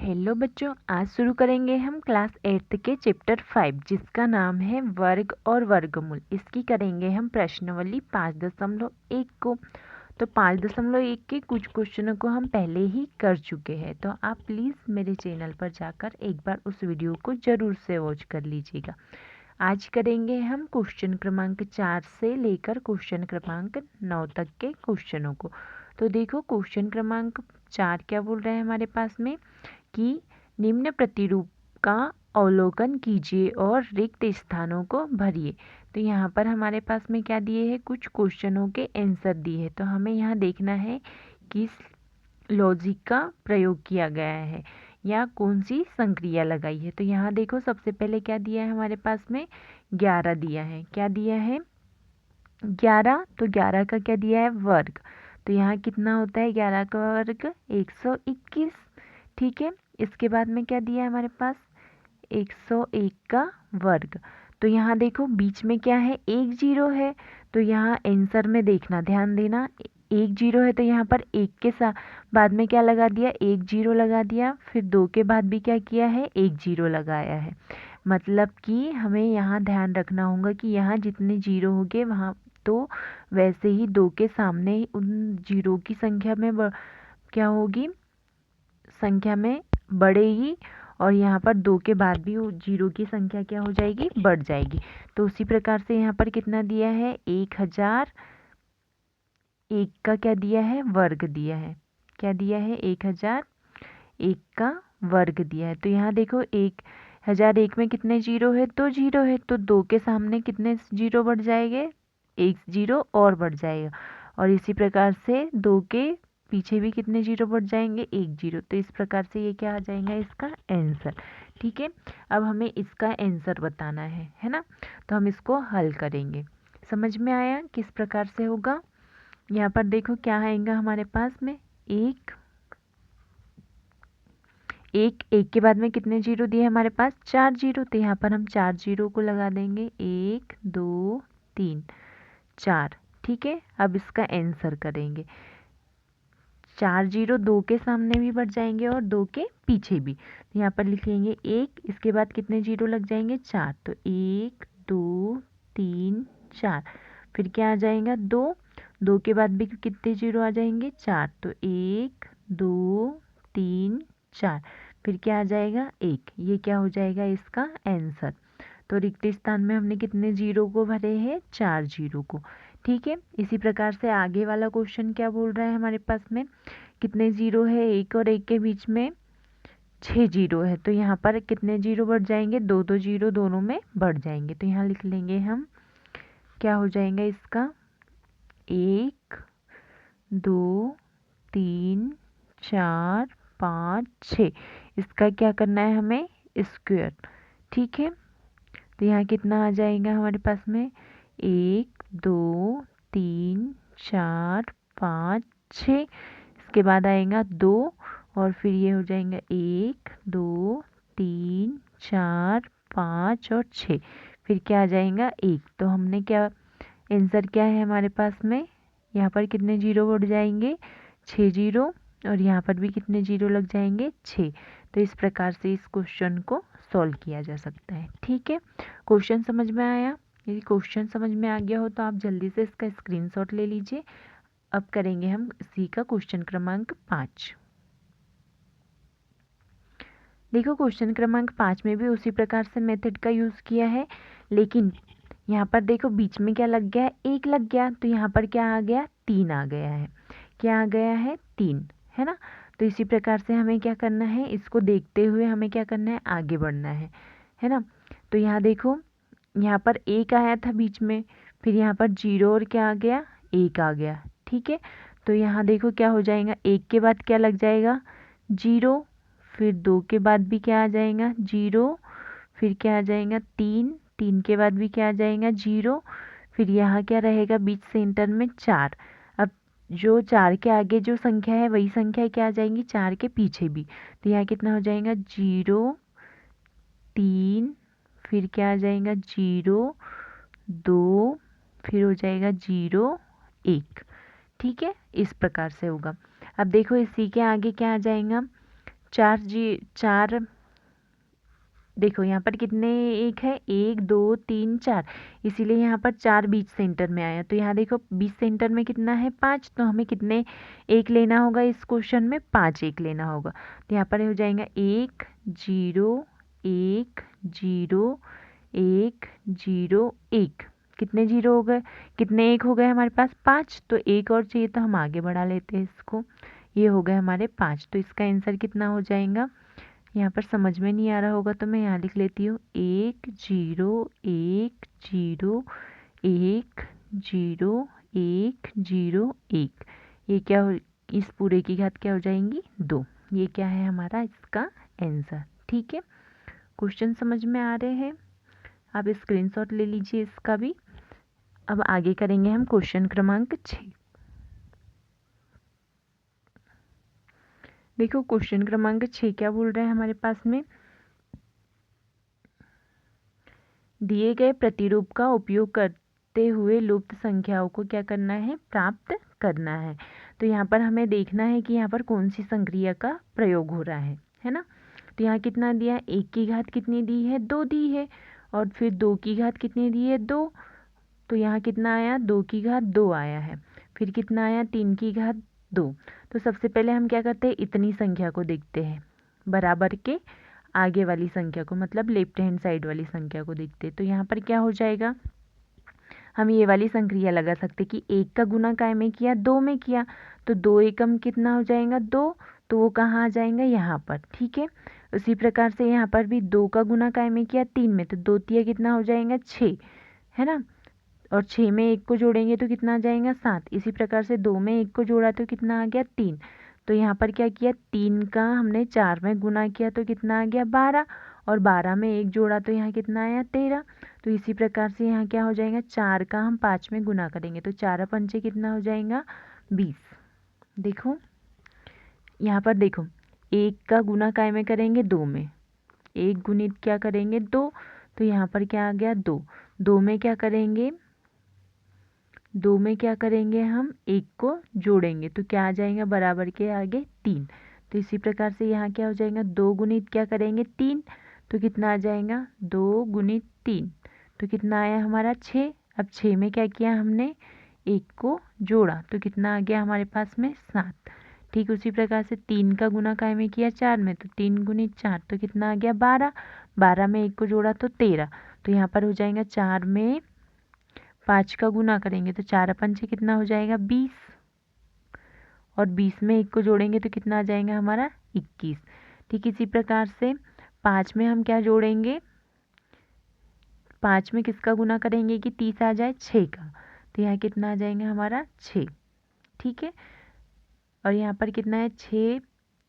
Hello बच्चों, आज शुरू करेंगे हम क्लास 8th के चैप्टर 5 जिसका नाम है वर्ग और वर्गमूल। इसकी करेंगे हम प्रश्नावली 5.1 को। तो 5.1 के कुछ क्वेश्चनों को हम पहले ही कर चुके हैं, तो आप प्लीज़ मेरे चैनल पर जाकर एक बार उस वीडियो को ज़रूर से वॉच कर लीजिएगा। आज करेंगे हम क्वेश्चन क्रमांक 4 से लेकर क्वेश्चन क्रमांक 9 तक के क्वेश्चनों को। तो देखो, क्वेश्चन क्रमांक 4 क्या बोल रहे हैं हमारे पास में कि निम्न प्रतिरूप का अवलोकन कीजिए और रिक्त स्थानों को भरिए। तो यहाँ पर हमारे पास में क्या दिए हैं, कुछ क्वेश्चनों के आंसर दिए हैं। तो हमें यहाँ देखना है किस लॉजिक का प्रयोग किया गया है या कौन सी संक्रिया लगाई है। तो यहाँ देखो, सबसे पहले क्या दिया है हमारे पास में, 11 दिया है। क्या दिया है, 11। तो 11 का क्या दिया है, वर्ग। तो यहाँ कितना होता है 11 का वर्ग, 121। ठीक है, इसके बाद में क्या दिया है हमारे पास, 101 का वर्ग। तो यहाँ देखो बीच में क्या है, एक जीरो है। तो यहाँ आंसर में देखना, ध्यान देना, एक जीरो है तो यहाँ पर एक के साथ बाद में क्या लगा दिया, एक जीरो लगा दिया। फिर दो के बाद भी क्या किया है, एक जीरो लगाया है। मतलब कि हमें यहाँ ध्यान रखना होगा कि यहाँ जितने जीरो होंगे वहाँ तो वैसे ही दो के सामने उन जीरो की संख्या में क्या होगी, संख्या में बढ़ेगी, और यहाँ पर दो के बाद भी जीरो की संख्या क्या हो जाएगी, बढ़ जाएगी। तो उसी प्रकार से यहाँ पर कितना दिया है, 1001 का क्या दिया है, वर्ग दिया है। क्या दिया है, 1001 का वर्ग दिया है। तो यहाँ देखो 1001 में कितने जीरो है, दो जीरो है। तो दो के सामने कितने जीरो बढ़ जाएंगे, एक जीरो और बढ़ जाएगा। और इसी प्रकार से दो के पीछे भी कितने जीरो बढ़ जाएंगे, एक जीरो। तो इस प्रकार से ये क्या आ जाएगा, इसका आंसर। ठीक है, अब हमें इसका आंसर बताना है ना। तो हम इसको हल करेंगे। समझ में आया किस प्रकार से होगा। यहाँ पर देखो क्या आएगा हमारे पास में, एक के बाद में कितने जीरो दिए हमारे पास, 4 जीरो। तो यहाँ पर हम 4 जीरो को लगा देंगे, 1 2 3 4। ठीक है, अब इसका आंसर करेंगे। 4 जीरो दो के सामने भी बढ़ जाएंगे और दो के पीछे भी। तो यहाँ पर लिखेंगे एक, इसके बाद कितने जीरो लग जाएंगे, 4। तो 1 2 3 4। फिर क्या आ जाएगा, दो के बाद भी कितने जीरो आ जाएंगे, 4। तो 1 2 3 4। फिर क्या आ जाएगा, 1। ये क्या हो जाएगा, इसका आंसर। तो रिक्त स्थान में हमने कितने जीरो को भरे हैं, 4 जीरो को। ठीक है, इसी प्रकार से आगे वाला क्वेश्चन क्या बोल रहा है हमारे पास में, कितने जीरो है, एक और एक के बीच में 6 जीरो है। तो यहाँ पर कितने जीरो बढ़ जाएंगे, दो दो जीरो दोनों में बढ़ जाएंगे। तो यहाँ लिख लेंगे हम, क्या हो जाएगा इसका, 1 2 3 4 5 6। इसका क्या करना है हमें, स्क्वायर। ठीक है, तो यहाँ कितना आ जाएगा हमारे पास में, 1 2 3 4 5 6। इसके बाद आएगा 2, और फिर ये हो जाएगा 1 2 3 4 5 और 6। फिर क्या आ जाएगा, 1। तो हमने क्या, आंसर क्या है हमारे पास में, यहाँ पर कितने जीरो बढ़ जाएंगे, 6 जीरो, और यहाँ पर भी कितने जीरो लग जाएंगे, 6। तो इस प्रकार से इस क्वेश्चन को सॉल्व किया जा सकता है। ठीक है, क्वेश्चन समझ में आया। यदि क्वेश्चन समझ में आ गया हो तो आप जल्दी से इसका स्क्रीनशॉट ले लीजिए। अब करेंगे हम इसी का क्वेश्चन क्रमांक 5। देखो, क्वेश्चन क्रमांक 5 में भी उसी प्रकार से मेथड का यूज़ किया है, लेकिन यहाँ पर देखो बीच में क्या लग गया है, एक लग गया। तो यहाँ पर क्या आ गया, 3 आ गया है। क्या आ गया है, 3, है ना। तो इसी प्रकार से हमें क्या करना है, इसको देखते हुए हमें क्या करना है, आगे बढ़ना है ना। तो यहाँ देखो, यहाँ पर एक आया था बीच में, फिर यहाँ पर जीरो और क्या आ गया, एक आ गया। ठीक है, तो यहाँ देखो क्या हो जाएगा, एक के बाद क्या लग जाएगा, जीरो। फिर दो के बाद भी क्या आ जाएगा, जीरो। फिर क्या आ जाएगा, 3 के बाद भी क्या आ जाएगा, जीरो। फिर यहाँ क्या रहेगा, बीच सेंटर में 4। अब जो 4 के आगे जो संख्या है वही संख्या क्या आ जाएंगी, 4 के पीछे भी। तो यहाँ कितना हो जाएगा, 0 3, फिर क्या आ जाएगा, 0 2, फिर हो जाएगा 0 1। ठीक है, इस प्रकार से होगा। अब देखो इसी के आगे क्या आ जाएगा, चार देखो यहाँ पर कितने एक है, 1 2 3 4, इसीलिए यहाँ पर 4 बीच सेंटर में आया। तो यहाँ देखो बीच सेंटर में कितना है 5, तो हमें कितने एक लेना होगा इस क्वेश्चन में, 5 एक लेना होगा। तो यहाँ पर हो जाएगा 1 0 1 0 1 0 1। कितने जीरो हो गए, कितने एक हो गए हमारे पास 5, तो एक और चाहिए तो हम आगे बढ़ा लेते हैं इसको। ये हो गए हमारे 5, तो इसका आंसर कितना हो जाएगा। यहाँ पर समझ में नहीं आ रहा होगा तो मैं यहाँ लिख लेती हूँ 1 0 1 0 1 0 1 0 1। ये क्या हो, इस पूरे की घात क्या हो जाएंगी 2। ये क्या है हमारा इसका आंसर। ठीक है, क्वेश्चन समझ में आ रहे हैं, आप स्क्रीनशॉट ले लीजिए इसका भी। अब आगे करेंगे हम क्वेश्चन क्रमांक 6। देखो क्वेश्चन क्रमांक 6 क्या बोल रहे हैं हमारे पास में, दिए गए प्रतिरूप का उपयोग करते हुए लुप्त संख्याओं को क्या करना है, प्राप्त करना है। तो यहाँ पर हमें देखना है कि यहाँ पर कौन सी संक्रिया का प्रयोग हो रहा है ना। तो यहाँ कितना दिया है, 1 की घात कितनी दी है 2 दी है, और फिर 2 की घात कितनी दी है 2, तो यहाँ कितना आया 2 की घात 2 आया है। फिर कितना आया 3 की घात 2। तो सबसे पहले हम क्या करते हैं, इतनी संख्या को देखते हैं, बराबर के आगे वाली संख्या को, मतलब लेफ्ट हैंड साइड वाली संख्या को देखते हैं। तो यहाँ पर क्या हो जाएगा, हम ये वाली संक्रिया लगा सकते कि 1 का गुना काय में किया 2 में किया, तो 2 एकम कितना हो जाएगा 2, तो वो कहाँ आ जाएगा यहाँ पर। ठीक है, उसी प्रकार से यहाँ पर भी 2 का गुना काय में किया 3 में, तो 2 तिया कितना हो जाएगा 6, है ना। और 6 में 1 को जोड़ेंगे तो कितना आ जाएगा 7। इसी प्रकार से 2 में 1 को जोड़ा तो कितना आ गया 3। तो यहाँ पर क्या किया, 3 का हमने 4 में गुना किया तो कितना आ गया 12, और 12 में 1 जोड़ा तो यहाँ कितना आया 13। तो इसी प्रकार से यहाँ क्या हो जाएगा, 4 का हम 5 में गुना करेंगे तो 4 पंचे कितना हो जाएगा 20। देखो यहाँ पर देखो 1 का गुना काय में करेंगे 2 में, 1 गुणित क्या करेंगे 2, तो यहाँ पर क्या आ गया 2। 2 में क्या करेंगे, 2 में क्या करेंगे हम 1 को जोड़ेंगे तो क्या आ जाएगा बराबर के आगे 3। तो इसी प्रकार से यहाँ क्या हो जाएगा 2 गुणित क्या करेंगे 3, तो कितना आ जाएगा 2 गुणित 3, तो कितना आया हमारा 6। अब 6 में क्या किया हमने 1 को जोड़ा तो कितना आ गया हमारे पास में 7। ठीक उसी प्रकार से 3 का गुना काय में किया 4 में, तो 3 गुणित 4 तो कितना आ गया 12। 12 में 1 को जोड़ा तो 13। तो यहाँ पर हो जाएगा 4 में 5 का गुना करेंगे तो 4 पंचे कितना हो जाएगा 20, और 20 में 1 को जोड़ेंगे तो कितना आ जाएगा हमारा 21। ठीक इसी प्रकार से 5 में हम क्या जोड़ेंगे, 5 में किसका गुना करेंगे कि 30 आ जाए 6 का, तो यहाँ कितना आ जाएगा हमारा 6। ठीक है, और यहाँ पर कितना है 6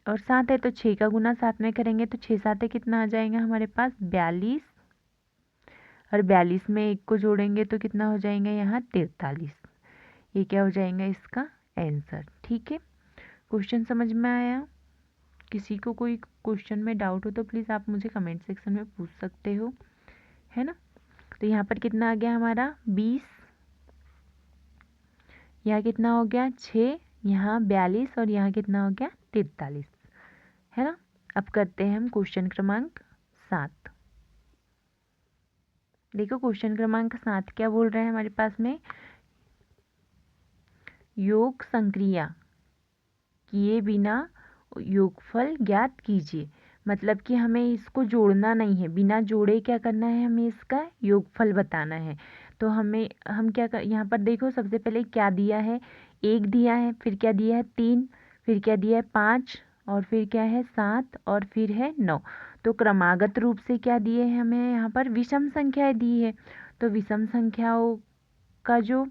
और 7 है, तो 6 का गुना 7 में करेंगे तो 6 7 कितना आ जाएगा हमारे पास 42, और 42 में 1 को जोड़ेंगे तो कितना हो जाएगा यहाँ 43। ये क्या हो जाएगा इसका आंसर। ठीक है, क्वेश्चन समझ में आया। किसी को कोई क्वेश्चन में डाउट हो तो प्लीज़ आप मुझे कमेंट सेक्शन में पूछ सकते हो, है ना। तो यहाँ पर कितना आ गया हमारा 20, यहाँ कितना हो गया 6, यहाँ 42, और यहाँ कितना हो गया 43, है ना। अब करते हैं हम क्वेश्चन क्रमांक 7। देखो क्वेश्चन क्रमांक 7 क्या बोल रहे हैं हमारे पास में, योग संक्रिया किए बिना योगफल ज्ञात कीजिए। मतलब कि हमें इसको जोड़ना नहीं है, बिना जोड़े क्या करना है, हमें इसका योगफल बताना है। तो हम क्या कर, यहाँ पर देखो सबसे पहले क्या दिया है 1 दिया है, फिर क्या दिया है 3, फिर क्या दिया है 5, और फिर क्या है 7, और फिर है 9। तो क्रमागत रूप से क्या दिए हैं हमें, यहाँ पर विषम संख्याएं दी है। तो विषम संख्याओं का जो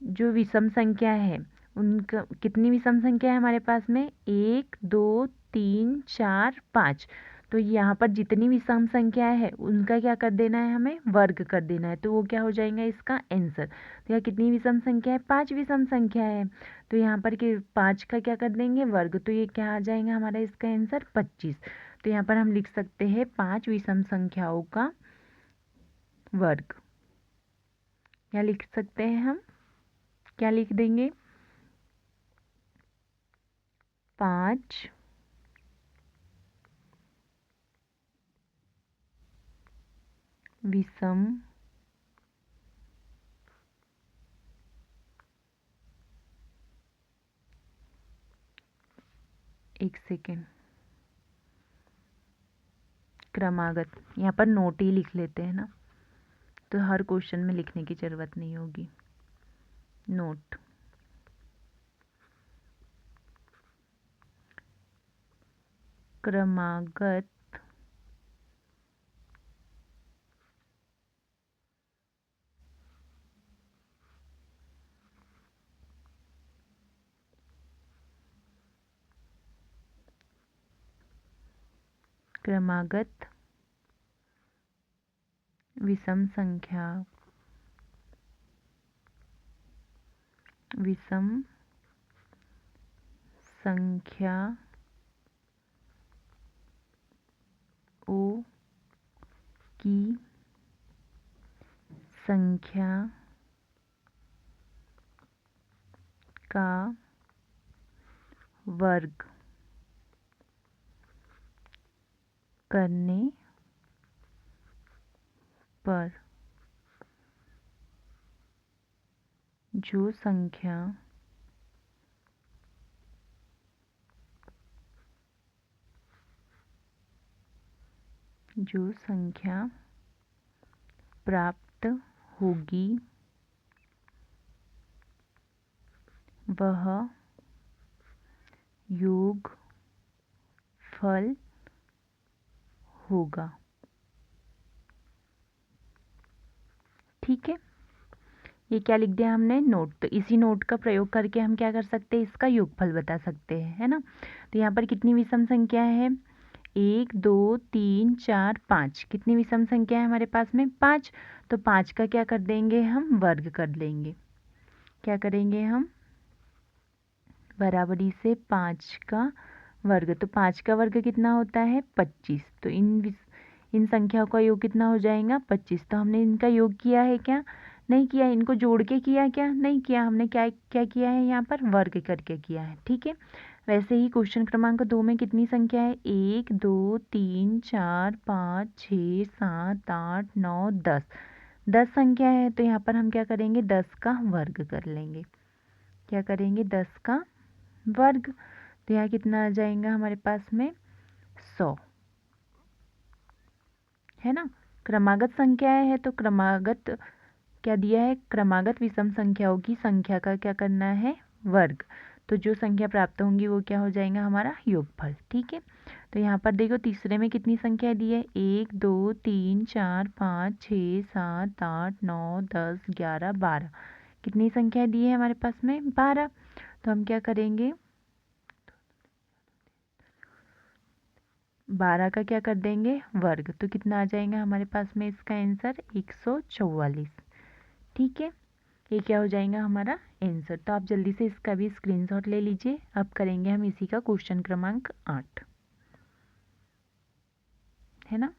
जो विषम संख्या है उनका कितनी विषम संख्या है हमारे पास में 1 2 3 4 5। तो यहाँ पर जितनी विषम संख्या है उनका क्या कर देना है, हमें वर्ग कर देना है, तो वो क्या हो जाएगा इसका आंसर। तो यहाँ कितनी विषम संख्या है 5 विषम संख्या है, तो यहाँ पर 5 का क्या कर देंगे वर्ग, तो ये क्या आ जाएगा हमारा इसका आंसर 25। तो यहाँ पर हम लिख सकते हैं 5 विषम संख्याओं का वर्ग। यहाँ लिख सकते हैं हम, क्या लिख देंगे 5 विषम एक सेकेंड क्रमागत, यहाँ पर नोट ही लिख लेते हैं ना, तो हर क्वेश्चन में लिखने की ज़रूरत नहीं होगी। नोट क्रमागत क्रमागत विषम संख्या ओ की संख्या का वर्ग करने पर जो संख्या प्राप्त होगी वह योगफल होगा। ठीक है, ये क्या लिख दिया हमने? नोट। तो इसी नोट का प्रयोग करके हम क्या कर सकते हैं? इसका योगफल बता सकते हैं, है ना। तो यहाँ पर कितनी विषम संख्या है? 1 2 3 4 5। कितनी विषम संख्या है हमारे पास में? 5। तो 5 का क्या कर देंगे हम? वर्ग कर लेंगे। क्या करेंगे हम? बराबरी से 5 का वर्ग। तो 5 का वर्ग कितना होता है? 25। तो इन संख्याओं का योग कितना हो जाएगा? 25। तो हमने इनका योग किया है क्या? नहीं किया। इनको जोड़ के किया क्या? नहीं किया। हमने क्या क्या किया है? यहाँ पर वर्ग करके किया है। ठीक है, वैसे ही क्वेश्चन क्रमांक 2 में कितनी संख्या है? 1 2 3 4 5 6 7 8 9 10। 10 संख्या है, तो यहाँ पर हम क्या करेंगे? 10 का वर्ग कर लेंगे। क्या करेंगे? 10 का वर्ग। तो यहाँ कितना आ जाएगा हमारे पास में? 100, है ना। क्रमागत संख्या है, तो क्रमागत क्या दिया है? क्रमागत विषम संख्याओं की संख्या का क्या करना है? वर्ग। तो जो संख्या प्राप्त होंगी वो क्या हो जाएगा? हमारा योगफल। ठीक है, तो यहाँ पर देखो तीसरे में कितनी संख्या दी है? 1 2 3 4 5 6 7 8 9 10 11 12। कितनी संख्या दी है हमारे पास में? 12। तो हम क्या करेंगे? 12 का क्या कर देंगे? वर्ग। तो कितना आ जाएगा हमारे पास में? इसका आंसर 144। ठीक है, ये क्या हो जाएगा? हमारा आंसर। तो आप जल्दी से इसका भी स्क्रीनशॉट ले लीजिए। अब करेंगे हम इसी का क्वेश्चन क्रमांक 8, है ना।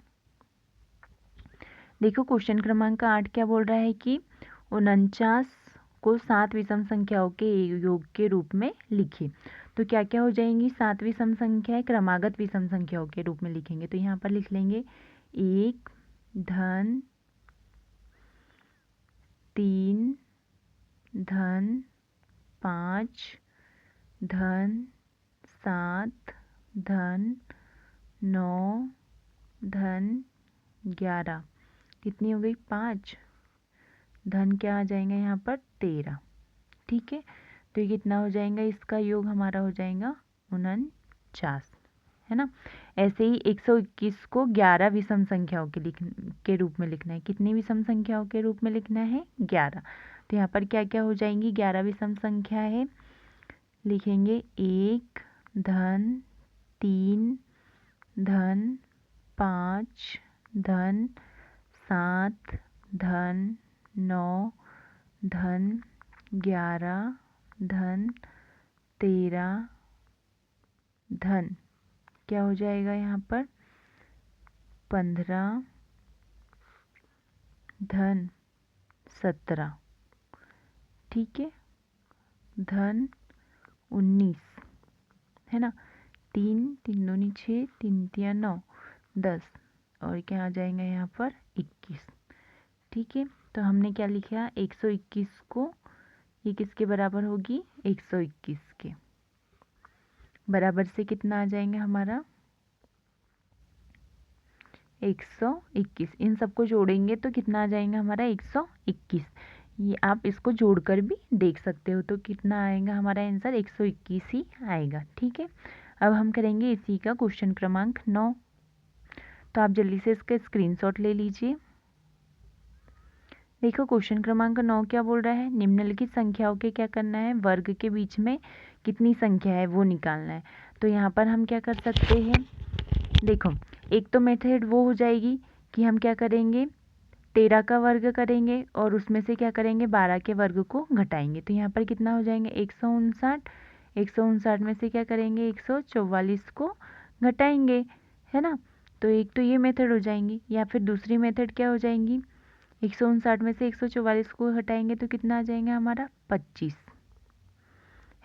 देखो क्वेश्चन क्रमांक 8 क्या बोल रहा है कि 49 को 7 विषम संख्याओं के योग के रूप में लिखिए। तो क्या क्या हो जाएंगी? 7 विषम संख्याएं क्रमागत विषम संख्याओं के रूप में लिखेंगे। तो यहाँ पर लिख लेंगे 1 धन 3 धन 5 धन 7 धन 9 धन 11। कितनी हो गई? 5। धन क्या आ जाएगा यहाँ पर? 13। ठीक है, तो ये कितना हो जाएगा? इसका योग हमारा हो जाएगा 49, है ना। ऐसे ही 121 को 11 विषम संख्याओं के रूप में लिखना है। कितनी विषम संख्याओं के रूप में लिखना है? 11। तो यहाँ पर क्या क्या हो जाएंगी? 11 विषम संख्या है। लिखेंगे 1 धन 3 धन 5 धन 7 धन 9 धन 11 धन 13 धन क्या हो जाएगा यहाँ पर? 15 धन 17। ठीक है, धन 19, है ना। 3 3 दूनी 6 3 तिया 9 10 और क्या आ जाएगा यहाँ पर? 21। ठीक है, तो हमने क्या लिखा 121 को, ये किसके बराबर होगी 121 के बराबर से कितना आ जाएंगे हमारा 121। इन सबको जोड़ेंगे तो कितना आ जाएगा हमारा 121। ये आप इसको जोड़कर भी देख सकते हो, तो कितना आएगा हमारा आंसर 121 ही आएगा। ठीक है, अब हम करेंगे इसी का क्वेश्चन क्रमांक 9। तो आप जल्दी से इसका स्क्रीनशॉट ले लीजिए। देखो क्वेश्चन क्रमांक 9 क्या बोल रहा है, निम्नलिखित संख्याओं के क्या करना है, वर्ग के बीच में कितनी संख्या है वो निकालना है। तो यहाँ पर हम क्या कर सकते हैं, देखो एक तो मेथड वो हो जाएगी कि हम क्या करेंगे 13 का वर्ग करेंगे और उसमें से क्या करेंगे 12 के वर्ग को घटाएंगे। तो यहाँ पर कितना हो जाएंगे 159 में से क्या करेंगे 144 को घटाएंगे, है ना। तो एक तो ये मेथड हो जाएंगी, या फिर दूसरी मेथड क्या हो जाएंगी 159 में से 144 को हटाएंगे तो कितना आ जाएगा हमारा 25,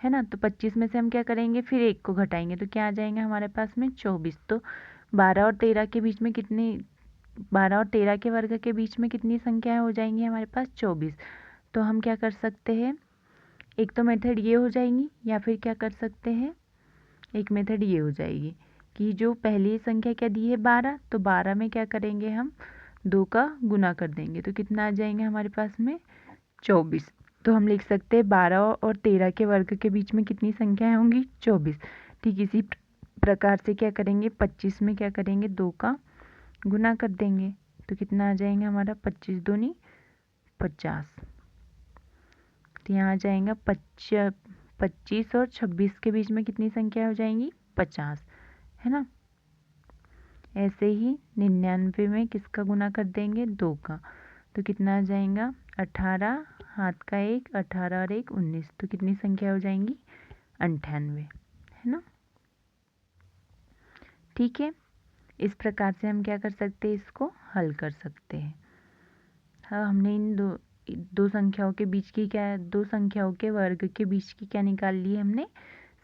है ना। तो 25 में से हम क्या करेंगे फिर एक को घटाएंगे तो क्या आ जाएगा हमारे पास में 24। तो 12 और 13 के बीच में कितनी, 12 और 13 के वर्ग के बीच में कितनी संख्याएं हो जाएंगी हमारे पास 24। तो हम क्या कर सकते हैं, एक तो मेथड ये हो जाएंगी, या फिर क्या कर सकते हैं एक मेथड ये हो जाएगी कि जो पहली संख्या क्या दी है 12, तो 12 में क्या करेंगे हम 2 का गुना कर देंगे तो कितना आ जाएंगे हमारे पास में 24। तो हम लिख सकते हैं 12 और 13 के वर्ग के बीच में कितनी संख्याएं होंगी 24। ठीक इसी प्रकार से क्या करेंगे 25 में क्या करेंगे 2 का गुना कर देंगे तो कितना आ जाएगा हमारा 25 दूनी 50। तो यहाँ आ जाएगा 25 और 26 के बीच में कितनी संख्या हो जाएंगी 50, है ना। ऐसे ही 99 में किसका गुना कर देंगे 2 का, तो कितना आ जाएगा 18, हाथ का 1, 18 और 1 19, तो कितनी संख्या हो जाएंगी 98, है ना। ठीक है, इस प्रकार से हम क्या कर सकते हैं इसको हल कर सकते हैं। हाँ, हमने इन दो संख्याओं के बीच की क्या, दो संख्याओं के वर्ग के बीच की क्या निकाल ली, हमने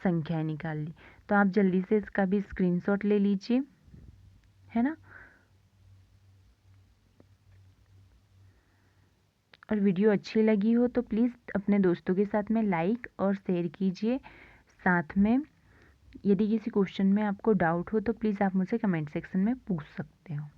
संख्याएं निकाल ली। तो आप जल्दी से इसका भी स्क्रीनशॉट ले लीजिए, है ना। और वीडियो अच्छी लगी हो तो प्लीज़ अपने दोस्तों के साथ में लाइक और शेयर कीजिए। साथ में यदि किसी क्वेश्चन में आपको डाउट हो तो प्लीज़ आप मुझसे कमेंट सेक्शन में पूछ सकते हो।